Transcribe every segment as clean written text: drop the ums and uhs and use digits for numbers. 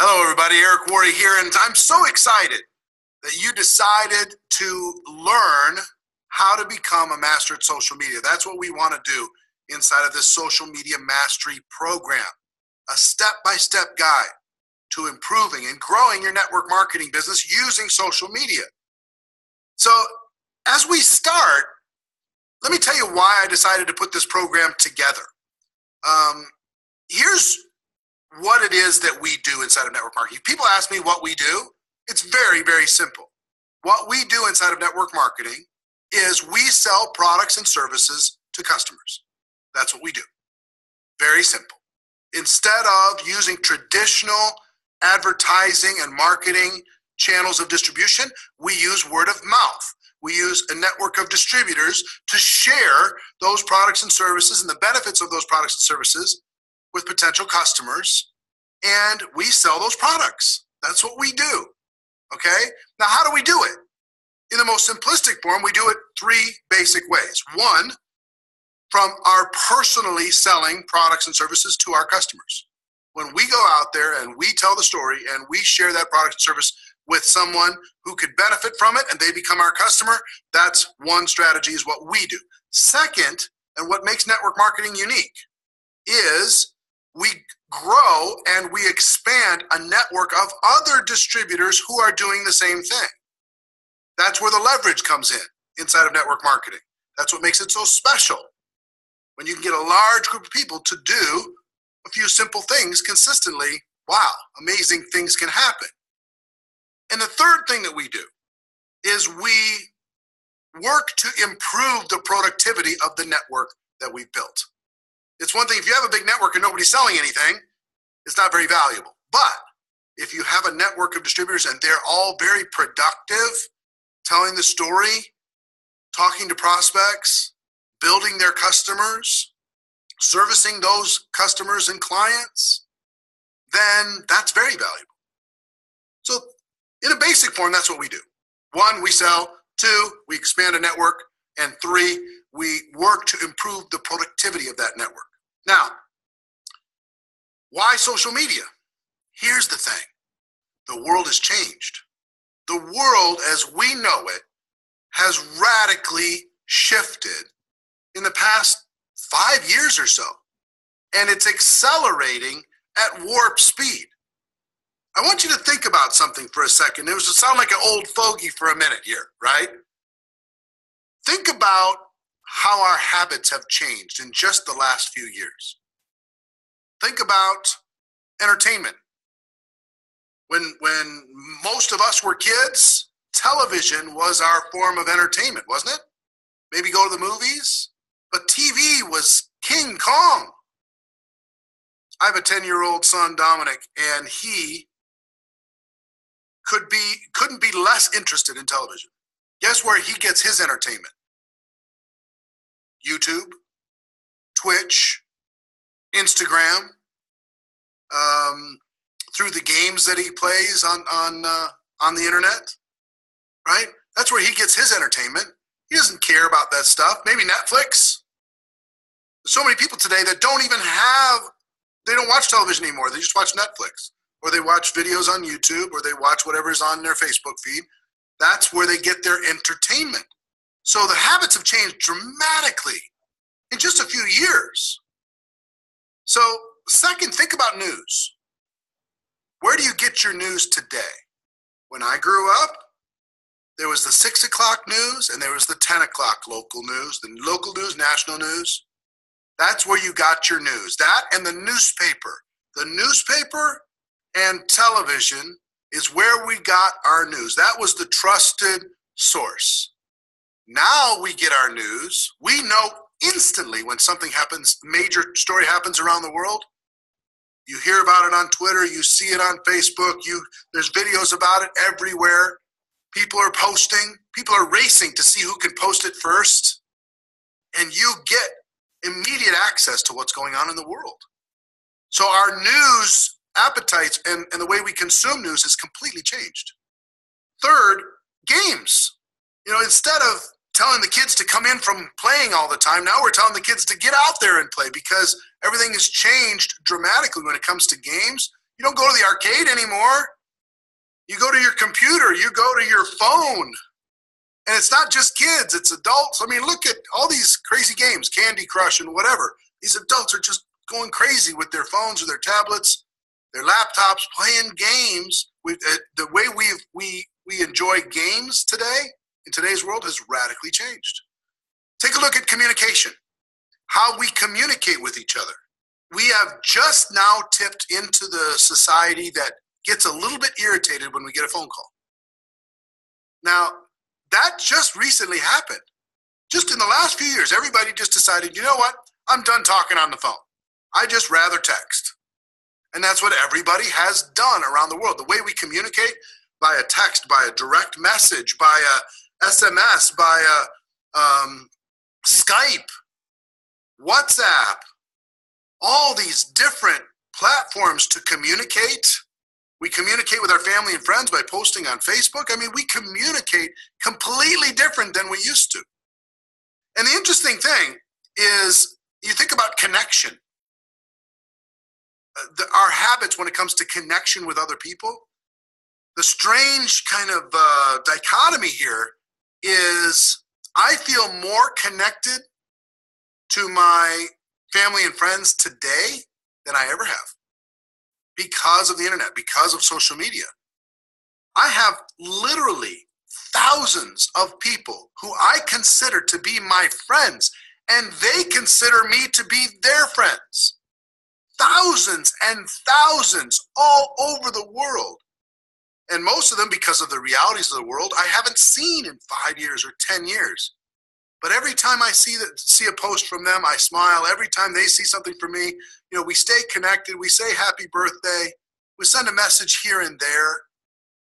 Hello everybody, ERICK Worre here, and I'm so excited that you decided to learn how to become a master at social media. That's what we want to do inside of this social media mastery program. A step-by-step guide to improving and growing your network marketing business using social media. So as we start, let me tell you why I decided to put this program together. Here's what it is that we do inside of network marketing. If people ask me what we do, it's very, very simple. What we do inside of network marketing is we sell products and services to customers. That's what we do. Very simple. Instead of using traditional advertising and marketing channels of distribution, we use word of mouth. We use a network of distributors to share those products and services and the benefits of those products and services with potential customers, and we sell those products. That's what we do, okay? Now, how do we do it? In the most simplistic form, we do it three basic ways. One, from our personally selling products and services to our customers. When we go out there and we tell the story and we share that product and service with someone who could benefit from it and they become our customer, that's one strategy, is what we do. Second, and what makes network marketing unique, is we grow and we expand a network of other distributors who are doing the same thing. That's where the leverage comes in inside of network marketing. That's what makes it so special. When you can get a large group of people to do a few simple things consistently, wow, amazing things can happen. And the third thing that we do is we work to improve the productivity of the network that we've built. It's one thing if you have a big network and nobody's selling anything, it's not very valuable. But if you have a network of distributors and they're all very productive, telling the story, talking to prospects, building their customers, servicing those customers and clients, then that's very valuable. So in a basic form, that's what we do. One, we sell. Two, we expand a network. And three, we work to improve the productivity of that network. Now, why social media? Here's the thing. The world has changed. The world as we know it has radically shifted in the past 5 years or so. And it's accelerating at warp speed. I want you to think about something for a second. It was to sound like an old fogey for a minute here, right? Think about how our habits have changed in just the last few years. Think about entertainment. When most of us were kids, television was our form of entertainment, wasn't it? Maybe go to the movies, but TV was King Kong. I have a 10-year-old son, Dominic, and he couldn't be less interested in television. Guess where he gets his entertainment? YouTube, Twitch, Instagram, through the games that he plays on the internet, right? That's where he gets his entertainment. He doesn't care about that stuff. Maybe Netflix. There's so many people today that they don't watch television anymore. They just watch Netflix, or they watch videos on YouTube, or they watch whatever's on their Facebook feed. That's where they get their entertainment. So the habits have changed dramatically in just a few years. So second, think about news. Where do you get your news today? When I grew up, there was the 6 o'clock news and there was the 10 o'clock local news, the local news, national news. That's where you got your news. That and the newspaper. The newspaper and television is where we got our news. That was the trusted source. Now we get our news. We know instantly when something happens, major story happens around the world. You hear about it on Twitter. You see it on Facebook. There's videos about it everywhere. People are posting. People are racing to see who can post it first. And you get immediate access to what's going on in the world. So our news appetites and the way we consume news has completely changed. Third, games. Instead of telling the kids to come in from playing all the time, now we're telling the kids to get out there and play because everything has changed dramatically when it comes to games. You don't go to the arcade anymore. You go to your computer, you go to your phone. And it's not just kids, it's adults. I mean, look at all these crazy games, Candy Crush and whatever. These adults are just going crazy with their phones or their tablets, their laptops, playing games. The way we enjoy games today, in today's world, has radically changed. Take a look at communication, how we communicate with each other. We have just now tipped into the society that gets a little bit irritated when we get a phone call. Now, that just recently happened. Just in the last few years, everybody just decided, you know what? I'm done talking on the phone. I just rather text. And that's what everybody has done around the world. The way we communicate, by a text, by a direct message, by a SMS, by a Skype, WhatsApp, all these different platforms to communicate. We communicate with our family and friends by posting on Facebook. I mean, we communicate completely different than we used to. And the interesting thing is, you think about connection. Our habits when it comes to connection with other people, the strange kind of dichotomy here is I feel more connected to my family and friends today than I ever have because of the internet, because of social media. I have literally thousands of people who I consider to be my friends, and they consider me to be their friends. Thousands and thousands all over the world. And most of them, because of the realities of the world, I haven't seen in 5 years or 10 years. But every time I see a post from them, I smile. Every time they see something from me, you know, we stay connected. We say happy birthday. We send a message here and there.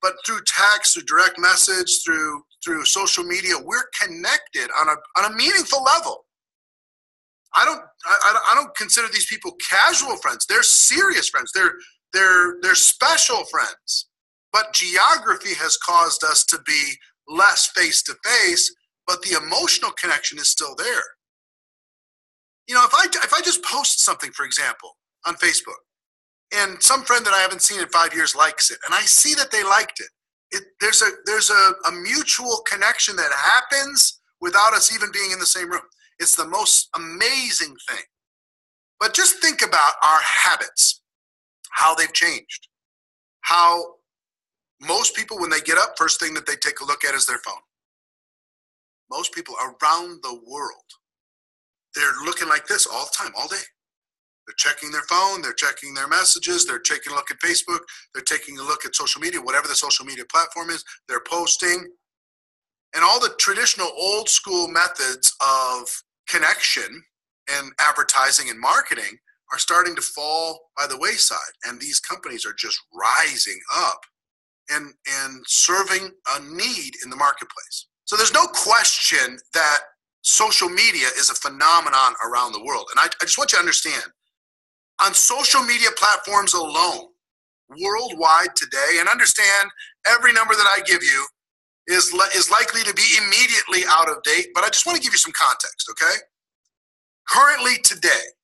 But through text, through direct message, through social media, we're connected on a meaningful level. I don't consider these people casual friends. They're serious friends. They're special friends. But geography has caused us to be less face-to-face, but the emotional connection is still there. You know, if I just post something, for example, on Facebook, and some friend that I haven't seen in 5 years likes it, and I see that they liked it, there's a mutual connection that happens without us even being in the same room. It's the most amazing thing. But just think about our habits, how they've changed, how most people, when they get up, first thing that they take a look at is their phone. Most people around the world, they're looking like this all the time, all day. They're checking their phone, they're checking their messages, they're taking a look at Facebook, they're taking a look at social media, whatever the social media platform is, they're posting. And all the traditional old school methods of connection and advertising and marketing are starting to fall by the wayside. And these companies are just rising up and serving a need in the marketplace. So there's no question that social media is a phenomenon around the world. And I just want you to understand, on social media platforms alone, worldwide today, and understand every number that I give you is likely to be immediately out of date, but I just want to give you some context, okay? Currently today,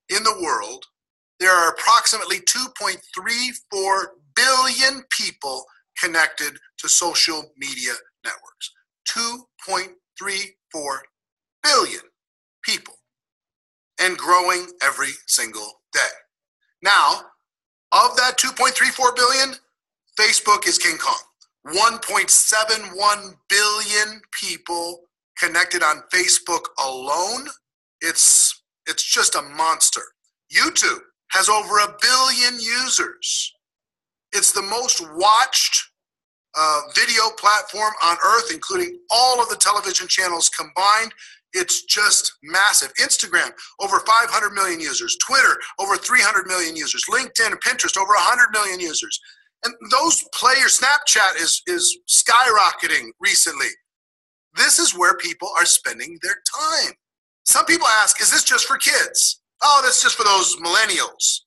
in the world, there are approximately 2.34 billion people connected to social media networks. 2.34 billion people, and growing every single day. Now, of that 2.34 billion, Facebook is King Kong. 1.71 billion people connected on Facebook alone. It's just a monster. YouTube has over 1 billion users. It's the most watched video platform on earth, including all of the television channels combined. It's just massive. Instagram, over 500 million users. Twitter, over 300 million users. LinkedIn and Pinterest, over 100 million users. And those players, Snapchat is skyrocketing recently. This is where people are spending their time. Some people ask, is this just for kids? Oh, that's just for those millennials.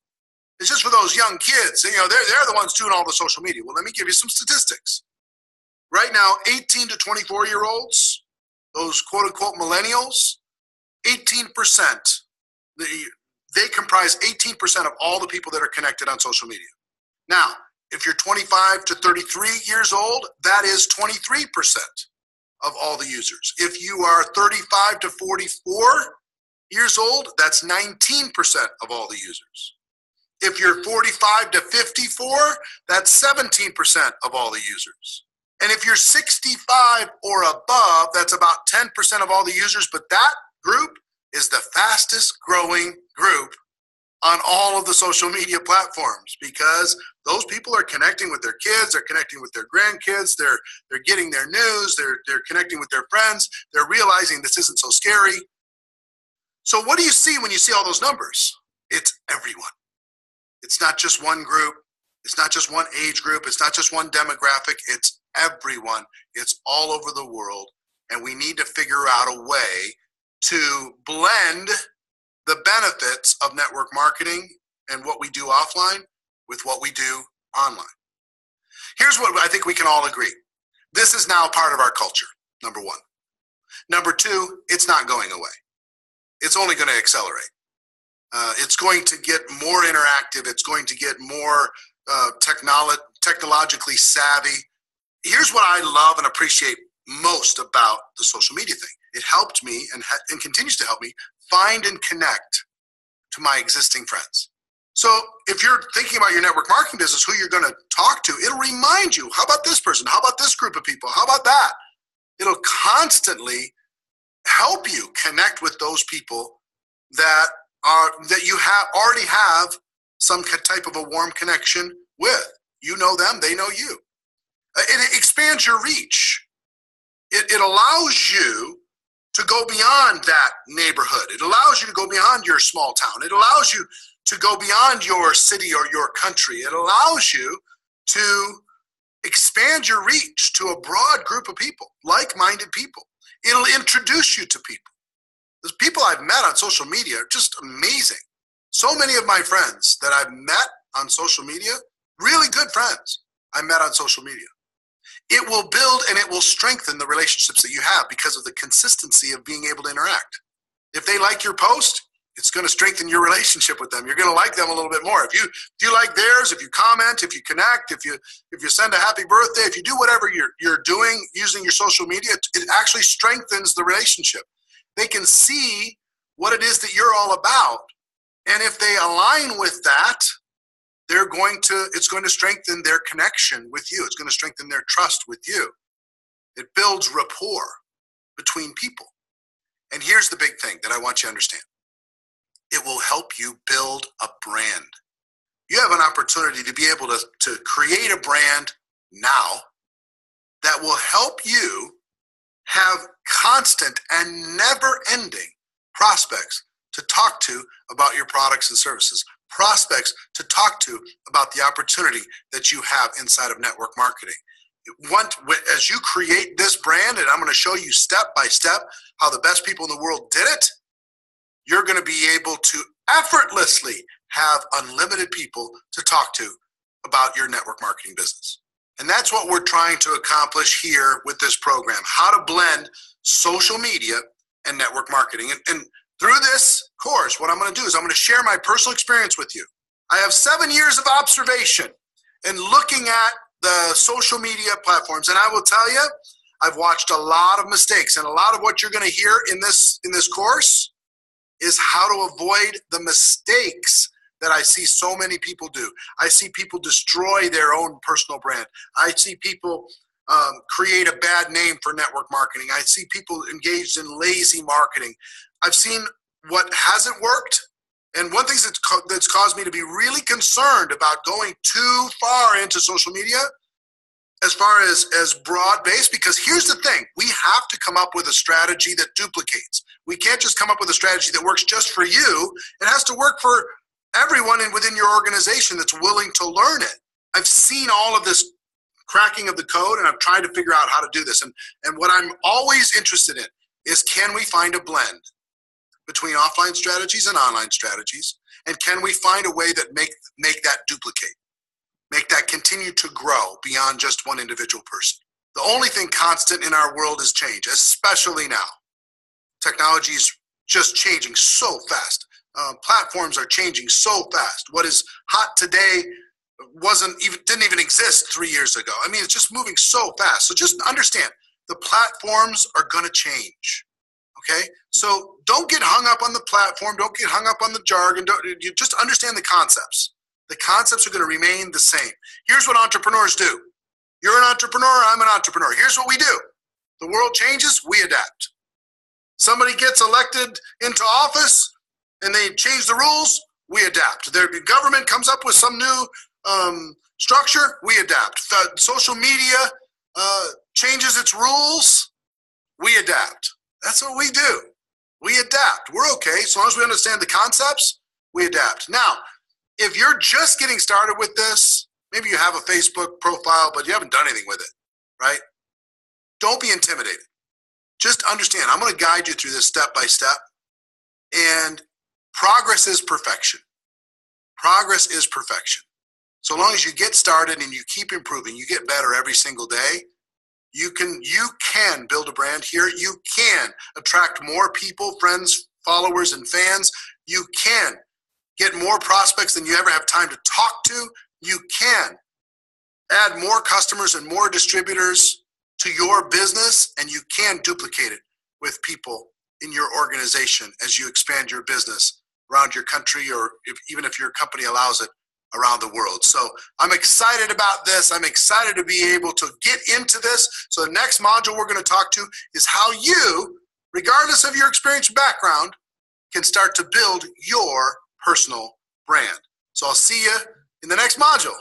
It's just for those young kids. You know, they're the ones doing all the social media. Well, let me give you some statistics. Right now, 18 to 24-year-olds, those quote-unquote millennials, 18%. they comprise 18% of all the people that are connected on social media. Now, if you're 25 to 33 years old, that is 23% of all the users. If you are 35 to 44 years old, that's 19% of all the users. If you're 45 to 54, that's 17% of all the users. And if you're 65 or above, that's about 10% of all the users, but that group is the fastest growing group on all of the social media platforms, because those people are connecting with their kids, they're connecting with their grandkids, they're getting their news, they're connecting with their friends, they're realizing this isn't so scary. So what do you see when you see all those numbers? It's everyone. It's not just one group, it's not just one age group, it's not just one demographic, it's everyone. It's all over the world, and we need to figure out a way to blend the benefits of network marketing and what we do offline with what we do online. Here's what I think we can all agree. This is now part of our culture, number one. Number two, it's not going away. It's only going to accelerate. It's going to get more interactive. It's going to get more technologically savvy. Here's what I love and appreciate most about the social media thing. It helped me and continues to help me find and connect to my existing friends. So if you're thinking about your network marketing business, who you're going to talk to, it'll remind you, how about this person? How about this group of people? How about that? It'll constantly help you connect with those people that you already have some type of a warm connection with. You know them, they know you. It expands your reach. It allows you to go beyond that neighborhood. It allows you to go beyond your small town. It allows you to go beyond your city or your country. It allows you to expand your reach to a broad group of people, like-minded people. It'll introduce you to people. The people I've met on social media are just amazing. So many of my friends that I've met on social media, really good friends I met on social media. It will build and it will strengthen the relationships that you have because of the consistency of being able to interact. If they like your post, it's going to strengthen your relationship with them. You're going to like them a little bit more. If you like theirs, if you comment, if you connect, if you send a happy birthday, if you do whatever you're doing using your social media, it actually strengthens the relationship. They can see what it is that you're all about. And if they align with that, it's going to strengthen their connection with you. It's going to strengthen their trust with you. It builds rapport between people. And here's the big thing that I want you to understand. It will help you build a brand. You have an opportunity to be able to create a brand now that will help you have constant and never-ending prospects to talk to about your products and services, prospects to talk to about the opportunity that you have inside of network marketing. As you create this brand, and I'm going to show you step by step how the best people in the world did it, you're going to be able to effortlessly have unlimited people to talk to about your network marketing business. And that's what we're trying to accomplish here with this program, how to blend social media and network marketing. And through this course, what I'm going to do is I'm going to share my personal experience with you. I have 7 years of observation and looking at the social media platforms. And I will tell you, I've watched a lot of mistakes, and a lot of what you're going to hear in this course is how to avoid the mistakes that I see so many people do. I see people destroy their own personal brand. I see people create a bad name for network marketing. I see people engaged in lazy marketing. I've seen what hasn't worked. And one thing that's caused me to be really concerned about going too far into social media as far as broad-based, because here's the thing, we have to come up with a strategy that duplicates. We can't just come up with a strategy that works just for you. It has to work for everyone within your organization that's willing to learn it. I've seen all of this cracking of the code, and I've tried to figure out how to do this. And what I'm always interested in is, can we find a blend between offline strategies and online strategies? And can we find a way that make that duplicate, make that continue to grow beyond just one individual person? The only thing constant in our world is change, especially now. Technology is just changing so fast. Platforms are changing so fast. What is hot today didn't even exist 3 years ago. I mean, it's just moving so fast. So just understand, the platforms are going to change. Okay, so don't get hung up on the platform. Don't get hung up on the jargon. You just understand the concepts. The concepts are going to remain the same. Here's what entrepreneurs do. You're an entrepreneur. I'm an entrepreneur. Here's what we do. The world changes. We adapt. Somebody gets elected into office and they change the rules. We adapt. Their government comes up with some new structure. We adapt. The social media changes its rules. We adapt. That's what we do. We adapt. We're okay. So long as we understand the concepts, we adapt. Now, if you're just getting started with this, maybe you have a Facebook profile, but you haven't done anything with it, right? Don't be intimidated. Just understand, I'm going to guide you through this step by step. And progress is perfection. Progress is perfection. So long as you get started and you keep improving, you get better every single day, you can build a brand here. You can attract more people, friends, followers, and fans. You can get more prospects than you ever have time to talk to. You can add more customers and more distributors to your business, and you can duplicate it with people in your organization as you expand your business around your country, or even if your company allows it, around the world. So I'm excited about this. I'm excited to be able to get into this. So the next module we're going to talk to is how you, regardless of your experience and background, can start to build your personal brand. So I'll see you in the next module.